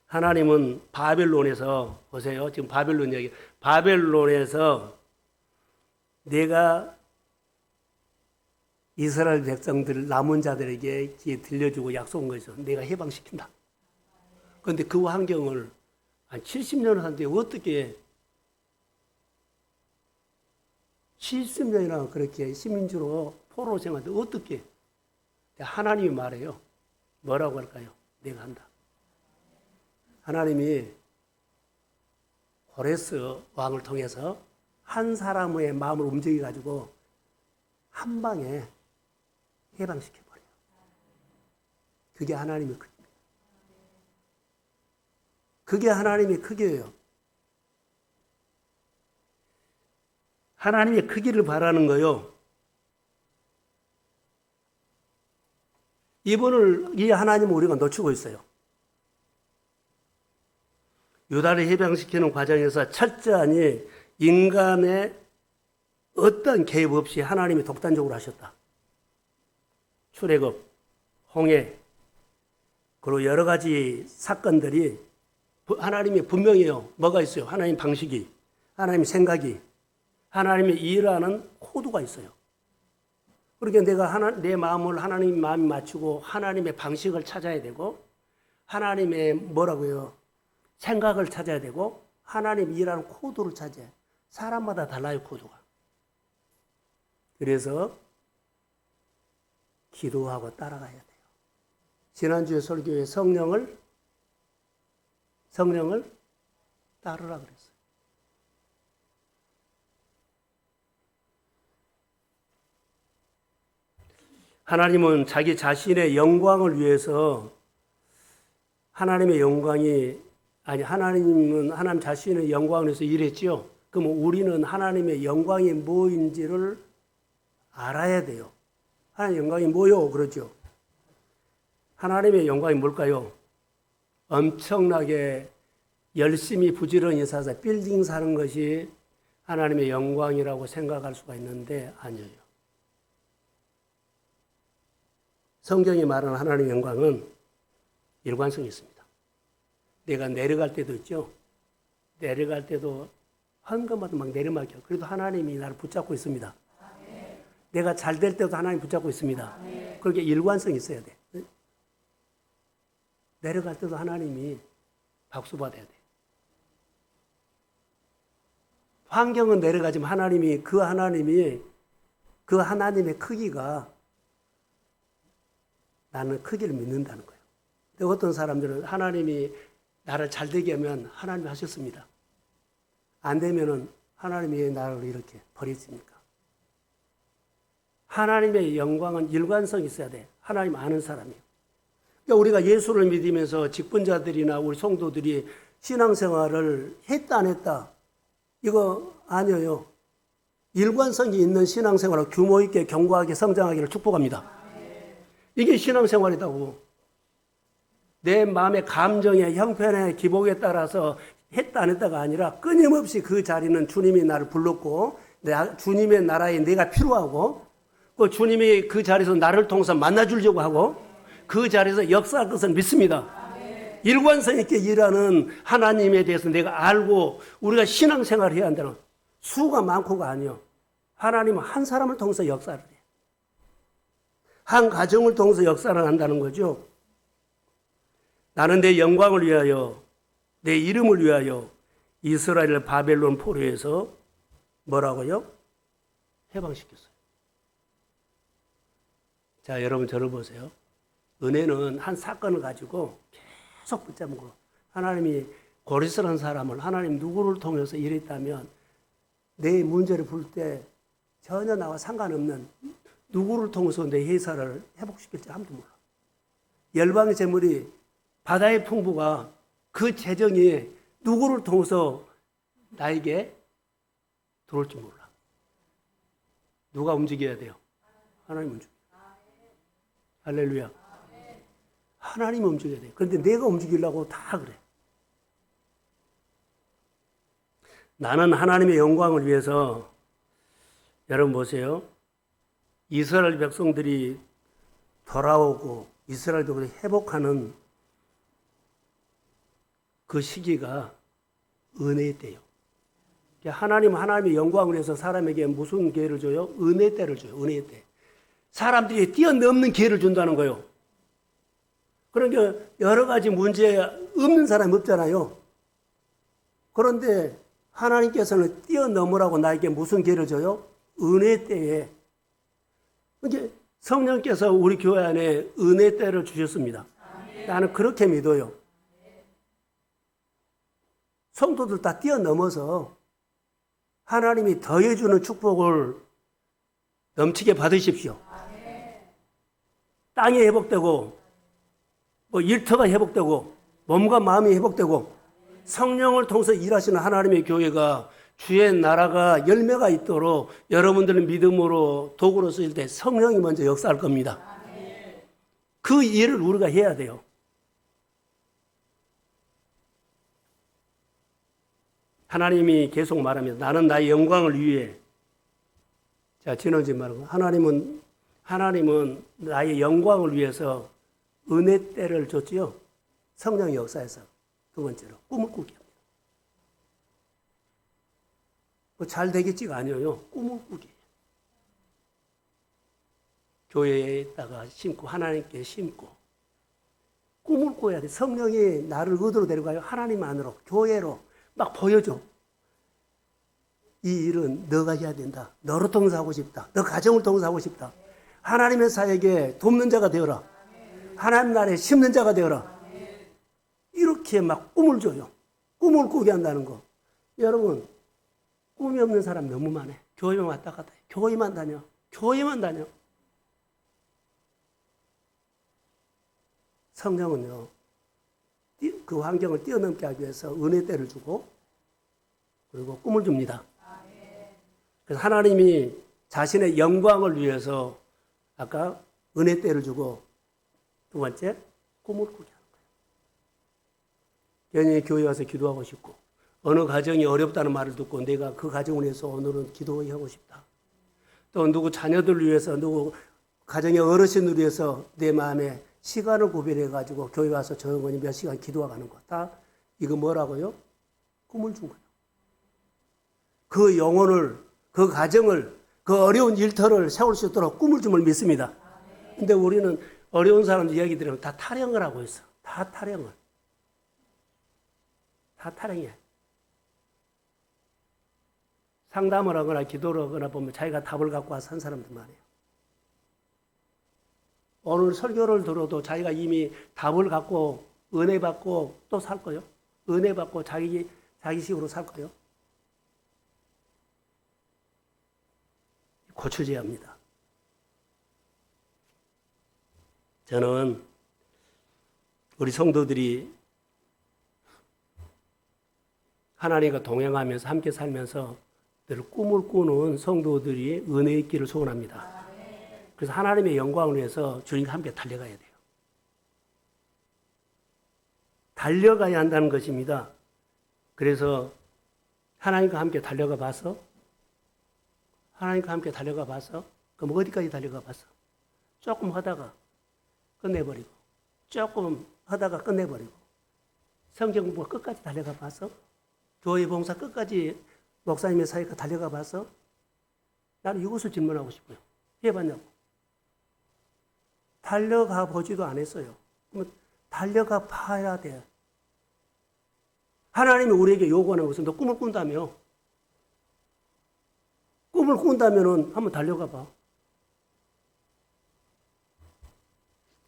하나님은 바벨론에서, 보세요. 지금 바벨론 얘기, 바벨론에서 내가 이스라엘 백성들, 남은 자들에게 들려주고 약속한 것에서 내가 해방시킨다. 그런데 그 환경을 한 70년을 하는데 어떻게 70년이나 그렇게 시민주로 포로로 생활하는데 어떻게 하나님이 말해요. 뭐라고 할까요? 내가 한다. 하나님이 고레스 왕을 통해서 한 사람의 마음을 움직여가지고 한 방에 해방시켜버려요. 그게 하나님의 크기입니다. 그게 하나님의 크기예요. 하나님의 크기를 바라는 거요. 이 하나님을 우리가 놓치고 있어요. 유다를 해방시키는 과정에서 철저하니 인간의 어떤 개입 없이 하나님이 독단적으로 하셨다. 출애굽, 홍해, 그리고 여러 가지 사건들이 하나님이 분명해요. 뭐가 있어요? 하나님 방식이, 하나님 생각이, 하나님이 일하는 코드가 있어요. 그러니까 내가 내 마음을 하나님 마음에 맞추고 하나님의 방식을 찾아야 되고 하나님의 뭐라고요? 생각을 찾아야 되고 하나님 일하는 코드를 찾아야 해요. 사람마다 달라요, 코드가. 그래서 기도하고 따라가야 돼요. 지난주에 설교에 성령을 따르라 그랬어요. 하나님은 자기 자신의 영광을 위해서 하나님은 하나님 자신의 영광을 위해서 일했지요. 그럼 우리는 하나님의 영광이 뭐인지를 알아야 돼요. 하나님의 영광이 뭐요? 그러죠. 하나님의 영광이 뭘까요? 엄청나게 열심히 부지런히 사서 빌딩 사는 것이 하나님의 영광이라고 생각할 수가 있는데 아니에요. 성경이 말하는 하나님의 영광은 일관성이 있습니다. 내가 내려갈 때도 있죠. 내려갈 때도 한것마다 막 내려막혀. 그래도 하나님이 나를 붙잡고 있습니다. 내가 잘 될 때도 하나님 붙잡고 있습니다. 그렇게 일관성이 있어야 돼. 내려갈 때도 하나님이 박수 받아야 돼. 환경은 내려가지만 그 하나님의 크기가 나는 크기를 믿는다는 거예요. 근데 어떤 사람들은 하나님이 나를 잘 되게 하면 하나님이 하셨습니다. 안 되면은 하나님이 나를 이렇게 버리십니까? 하나님의 영광은 일관성이 있어야 돼. 하나님 아는 사람이에요. 그러니까 우리가 예수를 믿으면서 직분자들이나 우리 성도들이 신앙생활을 했다 안 했다 이거 아니에요. 일관성이 있는 신앙생활을 규모 있게 견고하게 성장하기를 축복합니다. 이게 신앙생활이다고. 내 마음의 감정의 형편의 기복에 따라서 했다 안 했다가 아니라 끊임없이 그 자리는 주님이 나를 불렀고 주님의 나라에 내가 필요하고 그 주님이 그 자리에서 나를 통해서 만나주려고 하고 그 자리에서 역사할 것을 믿습니다. 일관성 있게 일하는 하나님에 대해서 내가 알고 우리가 신앙생활을 해야 한다는 수가 많고가 아니요. 하나님은 한 사람을 통해서 역사를 해요. 한 가정을 통해서 역사를 한다는 거죠. 나는 내 영광을 위하여 내 이름을 위하여 이스라엘을 바벨론 포로에서 뭐라고요? 해방시켰어요. 자, 여러분 저를 보세요. 은혜는 한 사건을 가지고 계속 붙잡은 거. 하나님이 고리스라는 사람을 하나님 누구를 통해서 일했다면 내 문제를 풀 때 전혀 나와 상관없는 누구를 통해서 내 회사를 회복시킬지 아무도 몰라. 열방의 재물이 바다의 풍부가 그 재정이 누구를 통해서 나에게 들어올지 몰라. 누가 움직여야 돼요? 하나님 움직여야 돼요. 할렐루야. 하나님이 움직여야 돼요. 그런데 내가 움직이려고 다 그래. 나는 하나님의 영광을 위해서 여러분 보세요. 이스라엘 백성들이 돌아오고 이스라엘 백성들이 회복하는 그 시기가 은혜의 때예요. 하나님의 영광을 위해서 사람에게 무슨 기회를 줘요? 은혜의 때를 줘요. 은혜의 때. 사람들이 뛰어넘는 기회를 준다는 거예요. 그러니까 여러 가지 문제 없는 사람이 없잖아요. 그런데 하나님께서는 뛰어넘으라고 나에게 무슨 기회를 줘요? 은혜 때에. 이게 성령께서 우리 교회 안에 은혜 때를 주셨습니다. 나는 그렇게 믿어요. 성도들 다 뛰어넘어서 하나님이 더해주는 축복을 넘치게 받으십시오. 땅이 회복되고, 일터가 회복되고, 몸과 마음이 회복되고, 성령을 통해서 일하시는 하나님의 교회가 주의 나라가 열매가 있도록 여러분들은 믿음으로 도구로 쓰일 때 성령이 먼저 역사할 겁니다. 그 일을 우리가 해야 돼요. 하나님이 계속 말합니다. 나는 나의 영광을 위해. 자, 지나지 말고. 하나님은 나의 영광을 위해서 은혜 때를 줬지요. 성령의 역사에서. 두 번째로, 꿈을 꾸게 합니다. 잘 되겠지가 아니에요. 꿈을 꾸게. 교회에다가 심고, 하나님께 심고. 꿈을 꿔야 돼. 성령이 나를 어디로 데려가요? 하나님 안으로, 교회로. 막 보여줘. 이 일은 너가 해야 된다. 너로 통해서 하고 싶다. 너 가정을 통해서 하고 싶다. 하나님의 사역에 돕는 자가 되어라. 하나님 나라에 심는 자가 되어라. 이렇게 막 꿈을 줘요. 꿈을 꾸게 한다는 거. 여러분, 꿈이 없는 사람 너무 많아. 교회만 왔다 갔다 해. 교회만 다녀. 교회만 다녀. 성령은요, 그 환경을 뛰어넘게 하기 위해서 은혜 때를 주고 그리고 꿈을 줍니다. 그래서 하나님이 자신의 영광을 위해서 아까 은혜 때를 주고 두 번째 꿈을 꾸게 하는 거예요. 괜히 교회 와서 기도하고 싶고 어느 가정이 어렵다는 말을 듣고 내가 그 가정을 위해서 오늘은 기도하고 싶다. 또 누구 자녀들을 위해서 누구 가정의 어르신을 위해서 내 마음에 시간을 구별해가지고 교회 와서 조용히 몇 시간 기도하는 거. 다 이거 뭐라고요? 꿈을 준 거예요. 그 영혼을, 그 가정을, 그 어려운 일터를 세울 수 있도록 꿈을 줌을 믿습니다. 근데 우리는 어려운 사람들 이야기 들으면 다 타령을 하고 있어. 다 타령을. 다 타령이야. 상담을 하거나 기도를 하거나 보면 자기가 답을 갖고 와서 한 사람들 말이에요. 오늘 설교를 들어도 자기가 이미 답을 갖고 은혜 받고 또 살 거요. 은혜 받고 자기식으로 살 거요. 고쳐져야 합니다. 저는 우리 성도들이 하나님과 동행하면서 함께 살면서 늘 꿈을 꾸는 성도들이 은혜의 길을 소원합니다. 그래서 하나님의 영광을 위해서 주님과 함께 달려가야 돼요. 달려가야 한다는 것입니다. 그래서 하나님과 함께 달려가 봐서 그럼 어디까지 달려가 봤어? 조금 하다가 끝내버리고 조금 하다가 끝내버리고 성경 공부 끝까지 달려가 봤어? 교회 봉사 끝까지 목사님의 사역과 달려가 봤어? 나는 이것을 질문하고 싶어요. 해봤냐고. 달려가 보지도 않았어요. 그러면 달려가 봐야 돼. 하나님이 우리에게 요구하는 것은 너 꿈을 꾼다며. 꿈을 꾼다면은 한번 달려가 봐.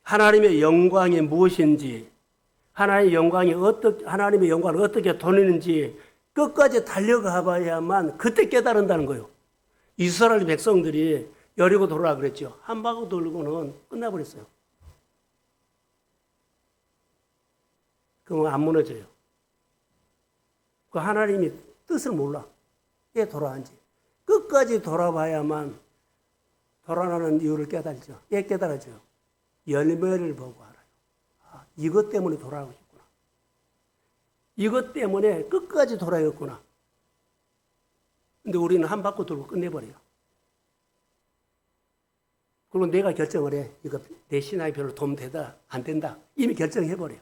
하나님의 영광이 무엇인지, 하나님의 영광을 어떻게 도리는지 끝까지 달려가 봐야만 그때 깨달은다는 거예요. 이스라엘 백성들이 여리고 돌아라 그랬죠. 한 바퀴 돌고는 끝나버렸어요. 그러면 안 무너져요. 그 하나님이 뜻을 몰라. 왜 돌아왔는지. 끝까지 돌아봐야만 돌아가는 이유를 깨달죠. 왜 깨달아져? 열매를 보고 알아요. 아, 이것 때문에 돌아가고 싶구나. 이것 때문에 끝까지 돌아야겠구나. 근데 우리는 한 바퀴 돌고 끝내버려요. 그리고 내가 결정을 해. 이거 내 신앙이 별로 도움 되다, 안 된다. 이미 결정해버려.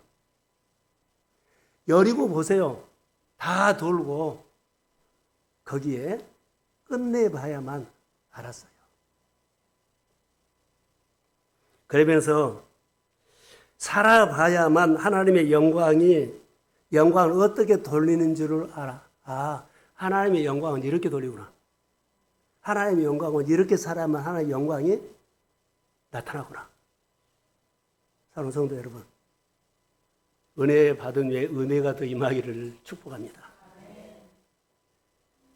여리고 보세요. 다 돌고 거기에 끝내봐야만 알았어요. 그러면서 살아봐야만 하나님의 영광을 어떻게 돌리는 줄을 알아. 아, 하나님의 영광은 이렇게 돌리구나. 하나님의 영광은 이렇게 살아야만 하나님의 영광이 나타나구나. 사랑하는 성도 여러분, 은혜 받은 후에 은혜가 더 임하기를 축복합니다.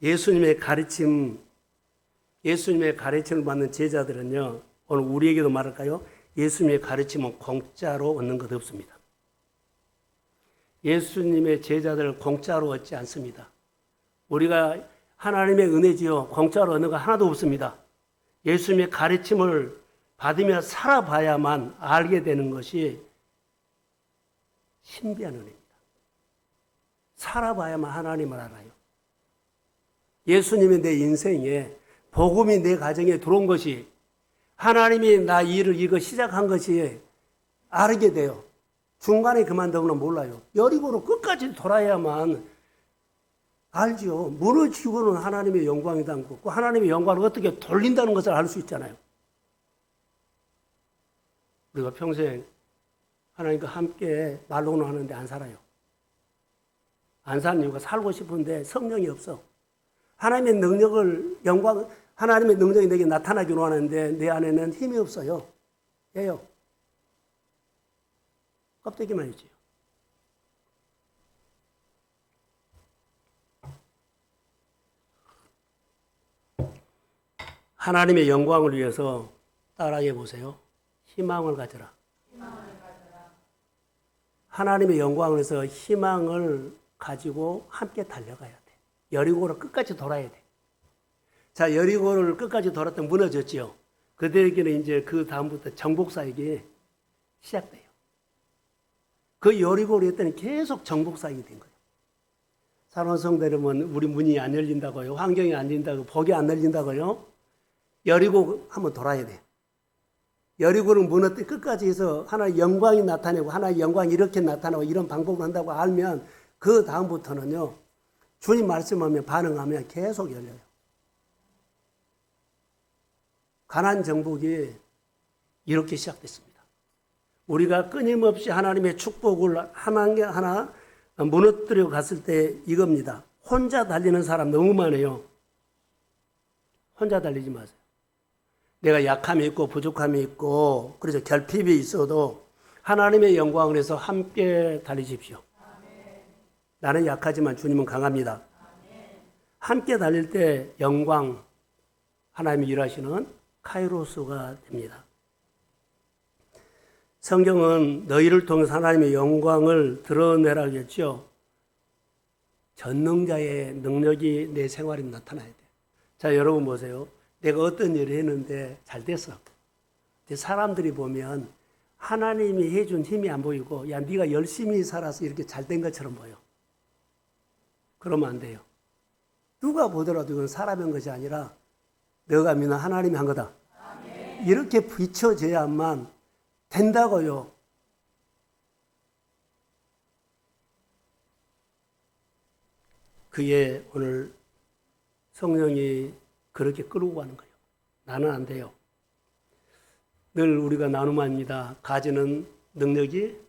예수님의 가르침을 받는 제자들은요, 오늘 우리에게도 말할까요? 예수님의 가르침은 공짜로 얻는 것 없습니다. 예수님의 제자들을 공짜로 얻지 않습니다. 우리가 하나님의 은혜지요, 공짜로 얻는 거 하나도 없습니다. 예수님의 가르침을 받으며 살아봐야만 알게 되는 것이 신비한 은혜입니다. 살아봐야만 하나님을 알아요. 예수님이 내 인생에, 복음이 내 가정에 들어온 것이, 하나님이 나 일을 이거 시작한 것이 알게 돼요. 중간에 그만두면 몰라요. 여리고로 끝까지 돌아야만 알죠. 무너지고는 하나님의 영광이 담고, 그 하나님의 영광을 어떻게 돌린다는 것을 알 수 있잖아요. 우리가 평생 하나님과 함께 말로는 하는데 안 살아요. 안 사는 이유가 살고 싶은데 성령이 없어. 하나님의 능력이 내게 나타나기로 하는데 내 안에는 힘이 없어요. 왜요? 껍데기만 있지요. 하나님의 영광을 위해서 따라해 보세요. 희망을 가져라. 하나님의 영광을 위해서 희망을 가지고 함께 달려가야 돼. 여리고를 끝까지 돌아야 돼. 자, 여리고를 끝까지 돌았더니 무너졌지요. 그들에게는 이제 그 다음부터 정복사역이 시작돼요. 그 여리고를 했더니 계속 정복사역이 된 거예요. 사랑하는 성도 여러분, 우리 문이 안 열린다고요. 환경이 안 열린다고, 복이 안 열린다고요. 여리고 한번 돌아야 돼. 여리고를 무너뜨려 끝까지 해서 하나의 영광이 나타내고 하나의 영광이 이렇게 나타나고 이런 방법을 한다고 알면 그 다음부터는요, 주님 말씀하면 반응하면 계속 열려요. 가나안 정복이 이렇게 시작됐습니다. 우리가 끊임없이 하나님의 축복을 하나 무너뜨려 갔을 때 이겁니다. 혼자 달리는 사람 너무 많아요. 혼자 달리지 마세요. 내가 약함이 있고 부족함이 있고 그래서 결핍이 있어도 하나님의 영광을 위해서 함께 달리십시오. 나는 약하지만 주님은 강합니다. 함께 달릴 때 영광, 하나님이 일하시는 카이로스가 됩니다. 성경은 너희를 통해서 하나님의 영광을 드러내라 하겠죠. 전능자의 능력이 내 생활에 나타나야 돼요. 자, 여러분 보세요. 내가 어떤 일을 했는데 잘 됐어. 근데 사람들이 보면 하나님이 해준 힘이 안 보이고, 야, 네가 열심히 살아서 이렇게 잘 된 것처럼 보여. 그러면 안 돼요. 누가 보더라도 이건 사람인 것이 아니라 너가 믿는 하나님이 한 거다. 아멘. 이렇게 비춰져야만 된다고요. 그게 오늘 성령이 그렇게 끌고 가는 거예요. 나는 안 돼요. 늘 우리가 나눔합니다. 가지는 능력이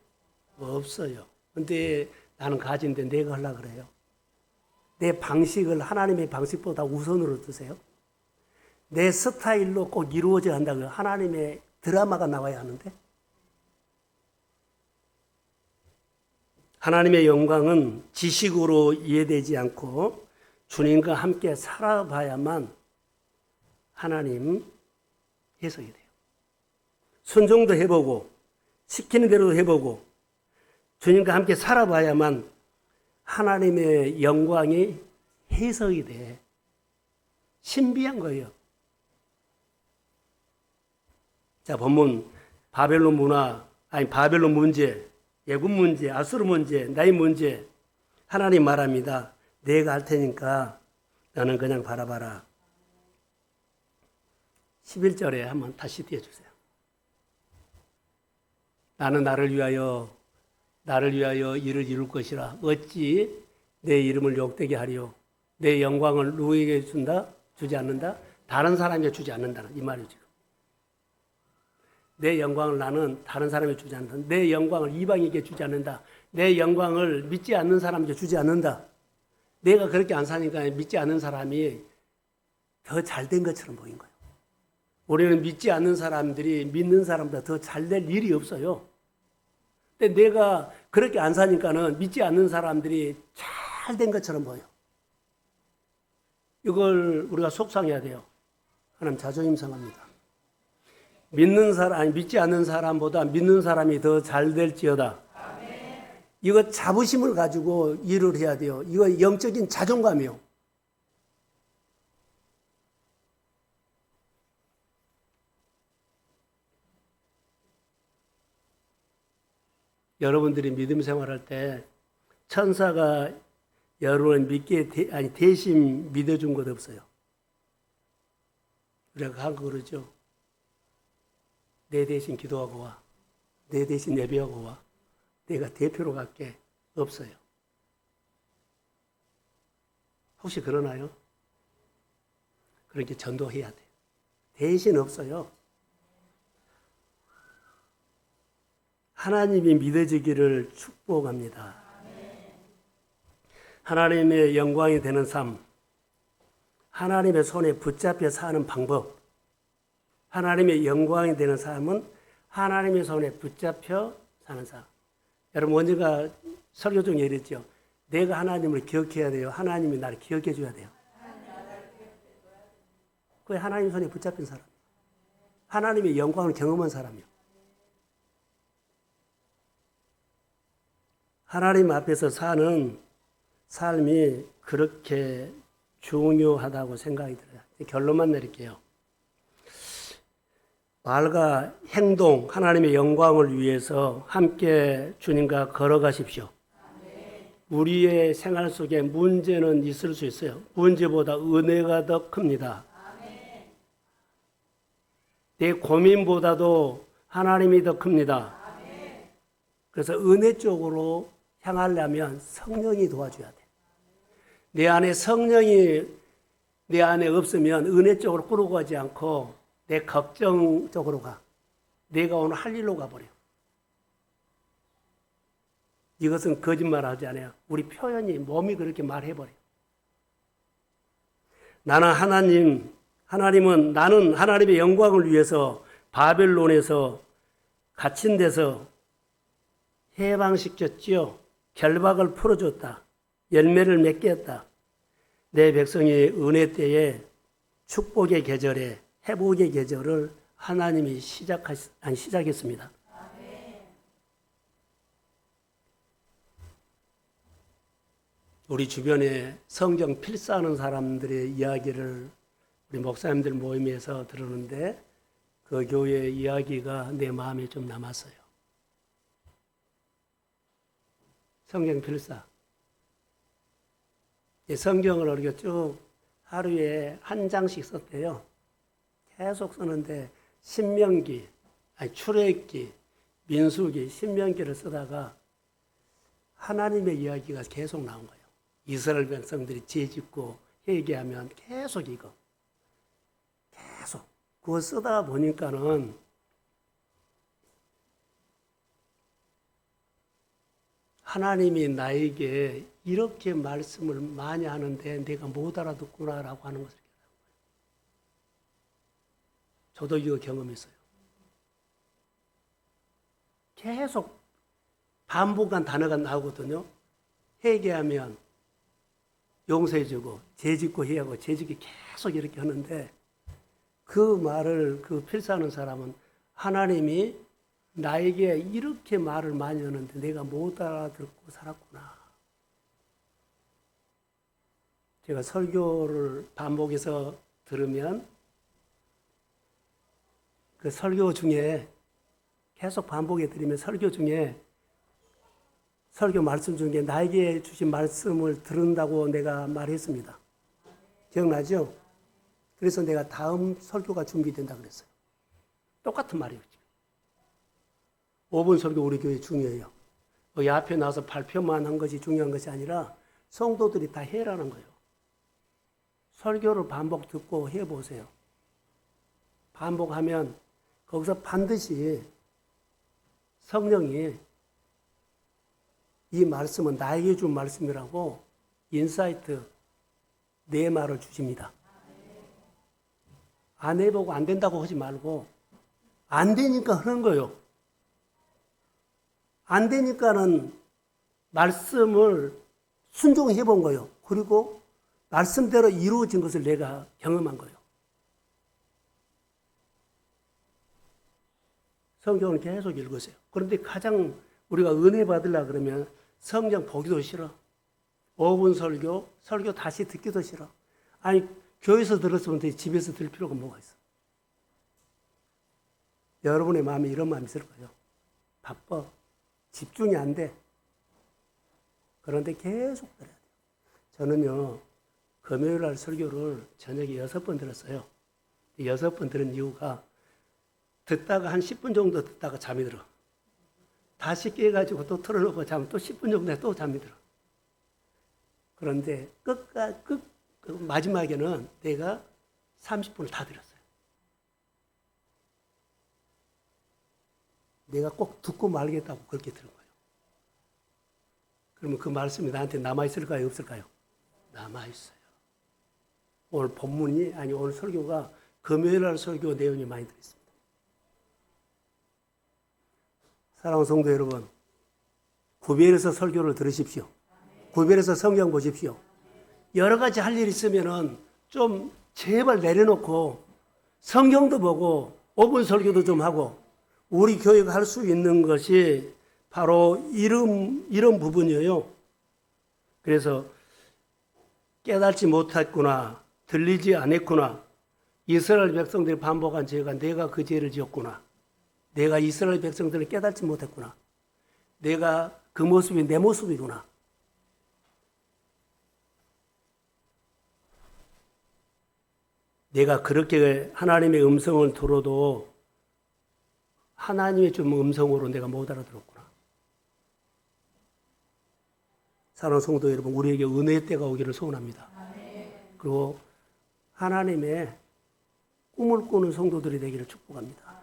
없어요. 근데 나는 가진데 내가 하려고 그래요. 내 방식을 하나님의 방식보다 우선으로 두세요. 내 스타일로 꼭 이루어져야 한다고요. 하나님의 드라마가 나와야 하는데. 하나님의 영광은 지식으로 이해되지 않고 주님과 함께 살아봐야만 하나님 해석이 돼요. 순종도 해보고 시키는 대로 해보고 주님과 함께 살아봐야만 하나님의 영광이 해석이 돼. 신비한 거예요. 자, 본문 바벨론 문화, 바벨론 문제, 애굽 문제, 아수르 문제, 나의 문제. 하나님 말합니다. 내가 할 테니까 너는 그냥 바라봐라. 11절에 한번 다시 띄워주세요. 나는 나를 위하여 이를 이룰 것이라. 어찌 내 이름을 욕되게 하리요. 내 영광을 누구에게 주지 않는다? 다른 사람에게 주지 않는다는 이 말이죠. 지금. 내 영광을 나는 다른 사람에게 주지 않는다. 내 영광을 이방에게 주지 않는다. 내 영광을 믿지 않는 사람에게 주지 않는다. 내가 그렇게 안 사니까 믿지 않는 사람이 더 잘된 것처럼 보인 거예요. 우리는 믿지 않는 사람들이 믿는 사람보다 더 잘될 일이 없어요. 근데 내가 그렇게 안 사니까는 믿지 않는 사람들이 잘된 것처럼 보여. 이걸 우리가 속상해야 돼요. 하나님 자존심 상합니다. 믿지 않는 사람보다 믿는 사람이 더 잘될지어다. 이거 자부심을 가지고 일을 해야 돼요. 이거 영적인 자존감이요. 여러분들이 믿음 생활할 때 천사가 여러분을 대신 믿어준 것 없어요. 우리가 한국 그러죠. 내 대신 기도하고 와. 내 대신 예배하고 와. 내가 대표로 갈게. 없어요. 혹시 그러나요? 그렇게 전도해야 돼요. 대신 없어요. 하나님이 믿어지기를 축복합니다. 하나님의 영광이 되는 삶, 하나님의 손에 붙잡혀 사는 방법, 하나님의 영광이 되는 삶은 하나님의 손에 붙잡혀 사는 삶. 여러분 언제가 설교 중에 이랬죠. 내가 하나님을 기억해야 돼요. 하나님이 나를 기억해 줘야 돼요. 그게 하나님 손에 붙잡힌 사람. 하나님의 영광을 경험한 사람이요. 하나님 앞에서 사는 삶이 그렇게 중요하다고 생각이 들어요. 결론만 내릴게요. 말과 행동, 하나님의 영광을 위해서 함께 주님과 걸어가십시오. 우리의 생활 속에 문제는 있을 수 있어요. 문제보다 은혜가 더 큽니다. 내 고민보다도 하나님이 더 큽니다. 그래서 은혜 쪽으로 향하려면 성령이 도와줘야 돼. 내 안에 성령이 내 안에 없으면 은혜 쪽으로 끌고 가지 않고 내 걱정 쪽으로 가. 내가 오늘 할 일로 가버려. 이것은 거짓말하지 않아요. 우리 표현이 몸이 그렇게 말해버려. 나는 하나님의 영광을 위해서 바벨론에서 갇힌 데서 해방시켰지요. 결박을 풀어줬다. 열매를 맺게 했다. 내 백성이 은혜 때에 축복의 계절에 회복의 계절을 하나님이 시작했습니다. 우리 주변에 성경 필사하는 사람들의 이야기를 우리 목사님들 모임에서 들었는데 그 교회 이야기가 내 마음에 좀 남았어요. 성경 필사. 성경을 우리가 쭉 하루에 한 장씩 썼대요. 계속 쓰는데 출애굽기, 민수기, 신명기를 쓰다가 하나님의 이야기가 계속 나온 거예요. 이스라엘 백성들이 죄 짓고 회개하면 계속 이거. 계속. 그거 쓰다 보니까는 하나님이 나에게 이렇게 말씀을 많이 하는데 내가 못 알아듣구나라고 하는 것을 깨달은 거예요. 저도 이거 경험했어요. 계속 반복한 단어가 나오거든요. 회개하면 용서해주고 죄짓고 해하고 죄짓기 계속 이렇게 하는데 그 말을 필사하는 사람은 하나님이 나에게 이렇게 말을 많이 하는데 내가 못 알아듣고 살았구나. 제가 설교를 반복해서 들으면 그 설교 중에 계속 반복해 드리면 설교 말씀 중에 나에게 주신 말씀을 들은다고 내가 말했습니다. 기억나죠? 그래서 내가 다음 설교가 준비된다 그랬어요. 똑같은 말이에요. 5분 설교 우리 교회 중요해요. 여기 앞에 나와서 발표만 한 것이 중요한 것이 아니라 성도들이 다 해라는 거예요. 설교를 반복 듣고 해보세요. 반복하면 거기서 반드시 성령이 이 말씀은 나에게 준 말씀이라고 인사이트, 내 말을 주십니다. 안 해보고 안 된다고 하지 말고 안 되니까 하는 거예요. 안 되니까는 말씀을 순종해 본 거예요. 그리고 말씀대로 이루어진 것을 내가 경험한 거예요. 성경을 계속 읽으세요. 그런데 가장 우리가 은혜 받으려고 그러면 성경 보기도 싫어. 5분 설교 다시 듣기도 싫어. 아니, 교회에서 들었으면 되지 집에서 들을 필요가 뭐가 있어. 여러분의 마음에 이런 마음이 있을 거예요. 바빠. 집중이 안 돼. 그런데 계속 들어야 돼요. 저는요, 금요일 날 설교를 저녁에 6번 들었어요. 6번 들은 이유가 듣다가 한 10분 정도 듣다가 잠이 들어. 다시 깨가지고 또 틀어놓고 자면 또 10분 정도에 또 잠이 들어. 그런데 마지막에는 내가 30분을 다 들었어요. 내가 꼭 듣고 말겠다고 그렇게 들은 거예요. 그러면 그 말씀이 나한테 남아있을까요? 없을까요? 남아있어요. 오늘 본문이, 아니 오늘 설교가 금요일 날 설교 내용이 많이 들어있습니다. 사랑하는 성도 여러분, 구별해서 설교를 들으십시오. 구별해서 성경 보십시오. 여러 가지 할 일 있으면은 좀 제발 내려놓고 성경도 보고 5분 설교도 좀 하고 우리 교회가 할 수 있는 것이 바로 이런 부분이에요. 그래서 깨닫지 못했구나, 들리지 않았구나, 이스라엘 백성들이 반복한 죄가 내가 그 죄를 지었구나, 내가 이스라엘 백성들을 깨닫지 못했구나, 내가 그 모습이 내 모습이구나. 내가 그렇게 하나님의 음성을 들어도 하나님의 좀 음성으로 내가 못 알아들었구나. 사랑하는 성도 여러분, 우리에게 은혜의 때가 오기를 소원합니다. 그리고 하나님의 꿈을 꾸는 성도들이 되기를 축복합니다.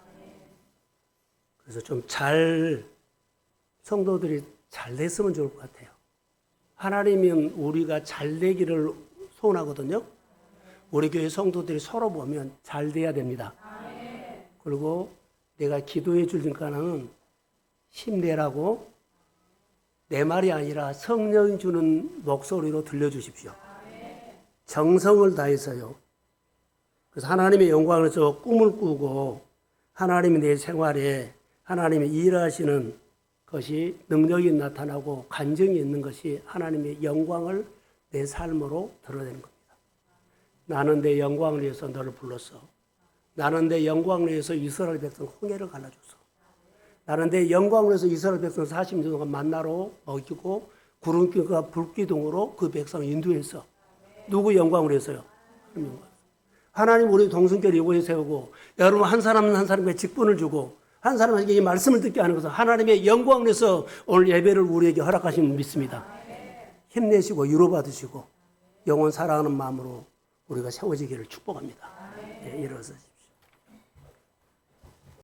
그래서 좀 성도들이 잘 됐으면 좋을 것 같아요. 하나님은 우리가 잘 되기를 소원하거든요. 우리 교회 성도들이 서로 보면 잘 돼야 됩니다. 그리고 내가 기도해 주니까는 힘내라고 내 말이 아니라 성령이 주는 목소리로 들려주십시오. 정성을 다해서요. 그래서 하나님의 영광을 위해서 꿈을 꾸고 하나님이 내 생활에 하나님이 일하시는 것이 능력이 나타나고 간증이 있는 것이 하나님의 영광을 내 삶으로 드러내는 겁니다. 나는 내 영광을 위해서 너를 불렀어. 나는 내 영광을 위해서 이스라엘 백성 홍해를 갈라줬어. 나는 내 영광을 위해서 이스라엘 백성 40년 동안 만나로 먹이고 구름기가 불기둥으로 그 백성을 인도했어. 누구 영광을 위해서요? 하나님 우리 동성결 예고에 세우고 여러분 한 사람 한 사람에게 직분을 주고 한 사람에게 이 말씀을 듣게 하는 것은 하나님의 영광을 위해서 오늘 예배를 우리에게 허락하시는 믿습니다. 힘내시고 위로받으시고 영원 사랑하는 마음으로 우리가 세워지기를 축복합니다. 네, 일어서시죠.